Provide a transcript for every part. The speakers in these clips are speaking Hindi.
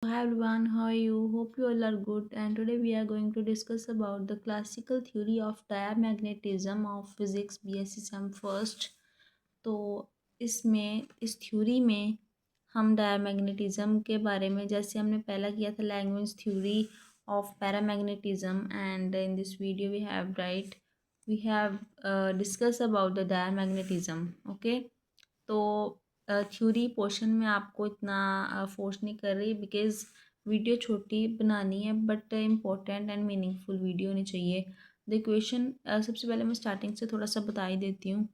Hi everyone, how are you? Hope you all are good. And today we are going to discuss about the classical theory of diamagnetism of physics BSc Sem first. तो इस थ्योरी में हम डायमैग्नेटिज्म के बारे में जैसे हमने पहला किया था language theory of paramagnetism and in this video we have discuss about the diamagnetism okay. तो थ्योरी पोर्शन में आपको इतना फोर्स नहीं कर रही बिकॉज वीडियो छोटी बनानी है but important and meaningful video होनी चाहिए। द इक्वेशन सबसे पहले मैं स्टार्टिंग से थोड़ा सा बता ही देती हूँ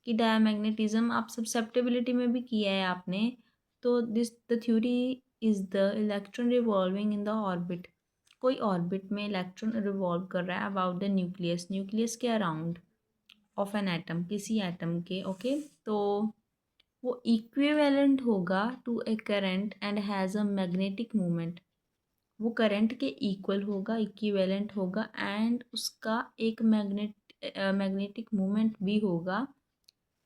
कि डायमैग्नेटिज्म आप सब्सेप्टिबिलिटी में भी किया है आपने। तो the theory is the electron revolving in the orbit. कोई ऑर्बिट में इलेक्ट्रॉन रिवॉल्व कर रहा है अबाउट द न्यूक्लियस के अराउंड ऑफ एन एटम, किसी एटम के ओके। तो वो इक्विवेलेंट होगा to a current and has a magnetic moment. वो करंट के इक्वल होगा, इक्विवेलेंट होगा एंड उसका एक मैग्नेटिक मोमेंट भी होगा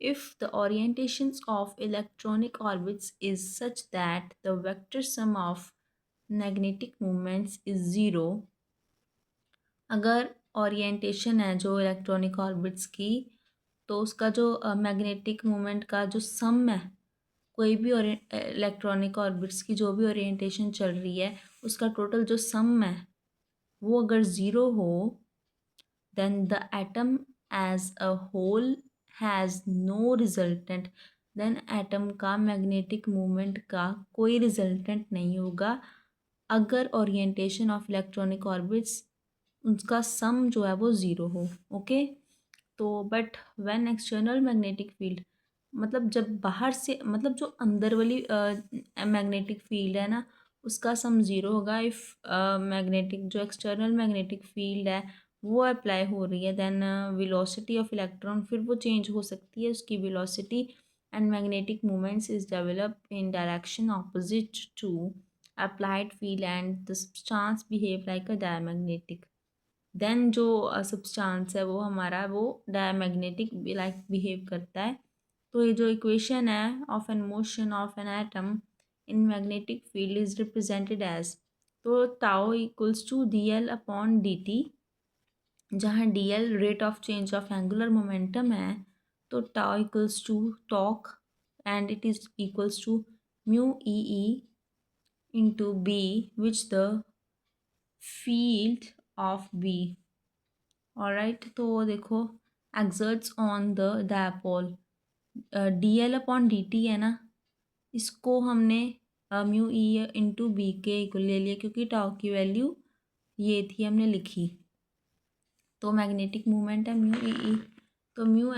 if the orientations of electronic orbits is such that the vector sum of magnetic moments is zero। अगर ओरिएंटेशन है जो इलेक्ट्रॉनिक ऑर्बिट्स की तो उसका जो मैग्नेटिक मोमेंट का जो सम है, कोई भी इलेक्ट्रॉनिक ऑर्बिट्स की जो भी ओरिएंटेशन चल रही है उसका टोटल जो सम है वो अगर ज़ीरो हो then the atom as a whole has no resultant. Then atom का मैग्नेटिक मूवमेंट का कोई रिजल्टेंट नहीं होगा अगर ओरिएंटेशन ऑफ इलेक्ट्रॉनिक ऑर्बिट्स उसका सम जो है वो ज़ीरो हो ओके। तो but when external magnetic field मतलब जब बाहर से मतलब जो अंदर वाली मैग्नेटिक फील्ड है ना उसका सम ज़ीरो होगा इफ़ मैग्नेटिक जो एक्सटर्नल मैग्नेटिक फील्ड है वो अप्लाई हो रही है देन वेलोसिटी ऑफ इलेक्ट्रॉन फिर वो चेंज हो सकती है उसकी velocity and magnetic moments is develop in direction opposite to applied field and the substance behave like a diamagnetic. Then जो सब्सटेंस है वो हमारा वो डायमैग्नेटिक लाइक बिहेव करता है। तो ये जो इक्वेशन है of an motion of an atom in magnetic field is represented as, तो tau equals to D L upon D T, जहाँ D L rate of change of angular momentum है तो tau equals to torque and it is equals to mu E E into B which the field of B. Alright, तो देखो exerts on the dipole D L upon D T है ना, इसको हमने म्यू ई इंटू बी के इक्वल ले लिया क्योंकि टाउ की वैल्यू ये थी हमने लिखी। तो मैग्नेटिक मूवमेंट है म्यू ई ई, तो म्यू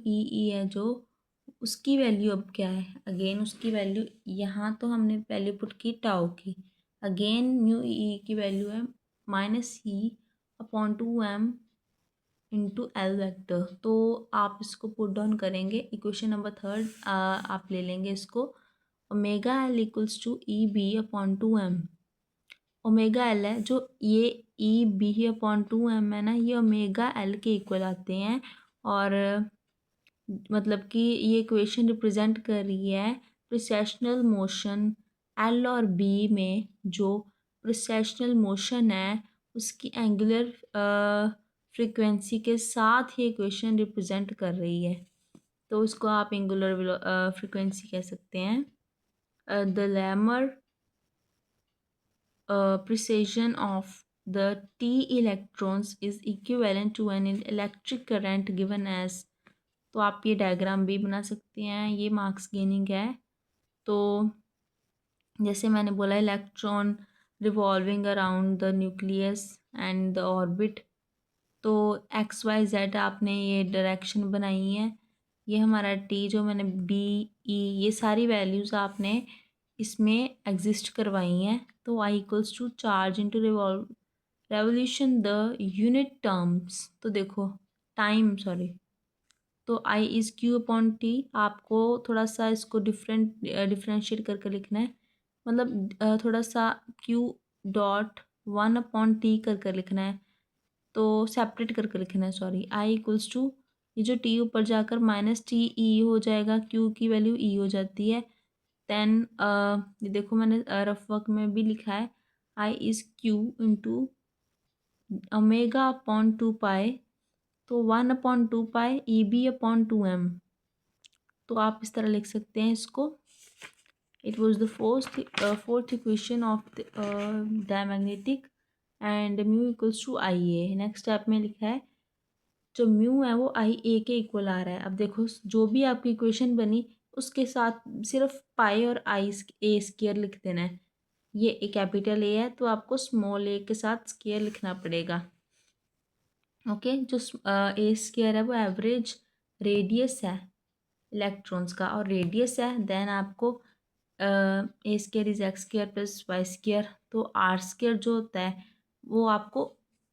ई ई है जो उसकी वैल्यू अब क्या है, अगेन उसकी वैल्यू यहाँ तो हमने वैल्यू पुट की टाउ की, अगेन म्यू ई ई की वैल्यू है -e/2m इंटू एल वेक्टर। तो आप इसको पुट डाउन करेंगे इक्वेशन नंबर थर्ड आप ले लेंगे इसको omega L equals to E/2m। Omega L है जो ये E/2m है ना, ये ओमेगा एल के इक्वल आते हैं और मतलब कि ये इक्वेशन रिप्रेजेंट कर रही है प्रोसेशनल मोशन एल और बी में। जो प्रोसेशनल मोशन है उसकी एंगुलर फ्रीक्वेंसी के साथ ये इक्वेशन रिप्रेजेंट कर रही है, तो उसको आप एंगुलर फ्रीक्वेंसी कह सकते हैं। The Lamar precision of the t electrons is equivalent to an electric current given as, तो आप ये डायग्राम भी बना सकते हैं, ये मार्क्स गेनिंग है। तो जैसे मैंने बोला electron revolving around the nucleus and the orbit, तो एक्स वाई जेड आपने ये डायरेक्शन बनाई है, ये हमारा टी जो मैंने बी ई ये सारी वैल्यूज़ आपने इसमें एग्जिस्ट करवाई हैं। तो I equals to charge into revolution the unit terms, तो देखो टाइम सॉरी, तो I is Q upon T, आपको थोड़ा सा इसको डिफ्रेंशिएट करके लिखना है, मतलब थोड़ा सा Q.1/T कर लिखना है, तो सेपरेट करके लिखना है सॉरी। आई इक्वल्स टू ये जो टी ऊपर जाकर -TE हो जाएगा, क्यू की वैल्यू ई हो जाती है, देन ये देखो मैंने रफ वर्क में भी लिखा है, I is Q into omega upon 2 pi, तो 1/2 पाई ई बी अपॉन 2m। तो आप इस तरह लिख सकते हैं इसको। It was the fourth equation of the diamagnetic and mu equals to I A. Next step में लिखा है जो म्यू है वो आई ए के इक्वल आ रहा है। अब देखो जो भी आपकी इक्वेशन बनी उसके साथ सिर्फ पाई और आई ए स्क्वायर लिख देना है। ये ए कैपिटल ए है तो आपको स्मॉल ए के साथ स्क्वायर लिखना पड़ेगा। ओके, जो ए स्क्वायर है वो एवरेज रेडियस है इलेक्ट्रॉन्स का, और रेडियस है देन आपको A square is X square plus Y square. तो आर स्क्वायर जो होता है वो आपको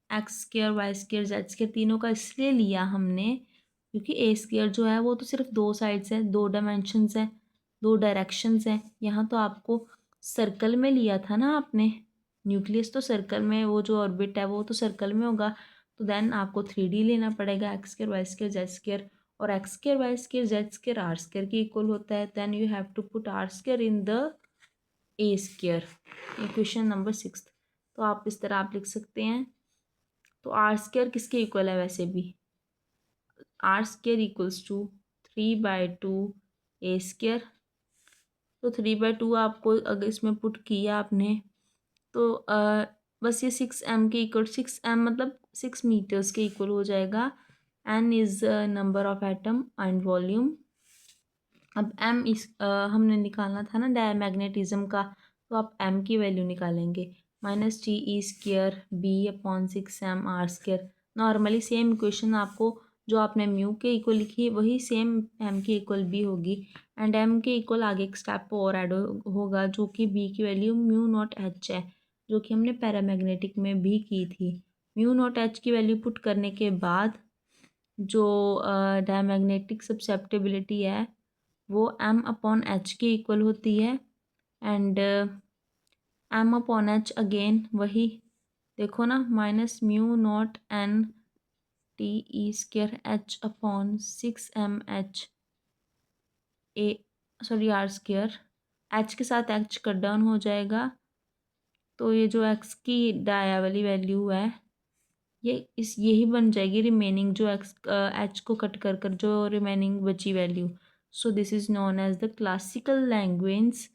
X square Y square Z square तीनों का इसलिए लिया हमने क्योंकि ए स्क्वायर जो है वो तो सिर्फ दो साइड्स है, दो डायमेंशंस है, दो डायरेक्शंस हैं। यहाँ तो आपको सर्कल में लिया था ना आपने, न्यूक्लियस तो सर्कल में, वो जो ऑर्बिट है वो तो सर्कल में होगा। तो देन आपको 3D लेना पड़ेगा, X square Y square Z square, और X square Y square Z square R square के इक्वल होता है। Then you have to put R square in the A square, equation number 6। तो आप इस तरह आप लिख सकते हैं। तो आर स्क्वायर किसके इक्वल है वैसे भी, R square equals to 3/2 A square. तो 3/2 आपको अगर इसमें पुट किया आपने तो बस ये 6m के इक्वल, 6m मतलब 6 मीटर्स के इक्वल हो जाएगा। n is number of atom and volume. अब m इस हमने निकालना था ना डायमैग्नेटिज्म का, तो आप m की वैल्यू निकालेंगे, -TE² B/6m r²। Normally same equation आपको जो आपने म्यू के इक्वल लिखी है वही सेम m के इक्वल भी होगी। एंड m के इक्वल आगे एक स्टेप और ऐड होगा जो कि b की वैल्यू μ0h है, जो कि हमने पैरामैग्नेटिक में भी की थी। μ0h की वैल्यू पुट करने के बाद जो डायमैग्नेटिक सब्सेप्टिबिलिटी है वो m/h के इक्वल होती है। एंड m/h अगेन वही देखो ना, -μ0n/Te²h/6mh A sorry R square, h के साथ h कट डाउन हो जाएगा। तो ये जो x की डाया वाली वैल्यू है यही बन जाएगी रिमेनिंग, जो x h को कट कर कर जो रिमेनिंग बची value. So this is known as the classical language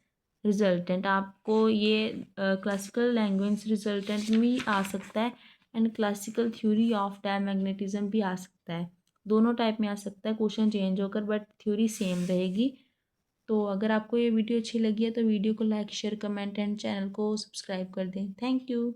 resultant. आपको ये क्लासिकल लैंग्वेज रिजल्टेंट भी आ सकता है and classical theory of diamagnetism भी आ सकता है। दोनों टाइप में आ सकता है, क्वेश्चन चेंज होकर, बट थ्योरी सेम रहेगी। तो अगर आपको ये वीडियो अच्छी लगी है तो वीडियो को like share comment and channel को सब्सक्राइब कर दें। Thank you.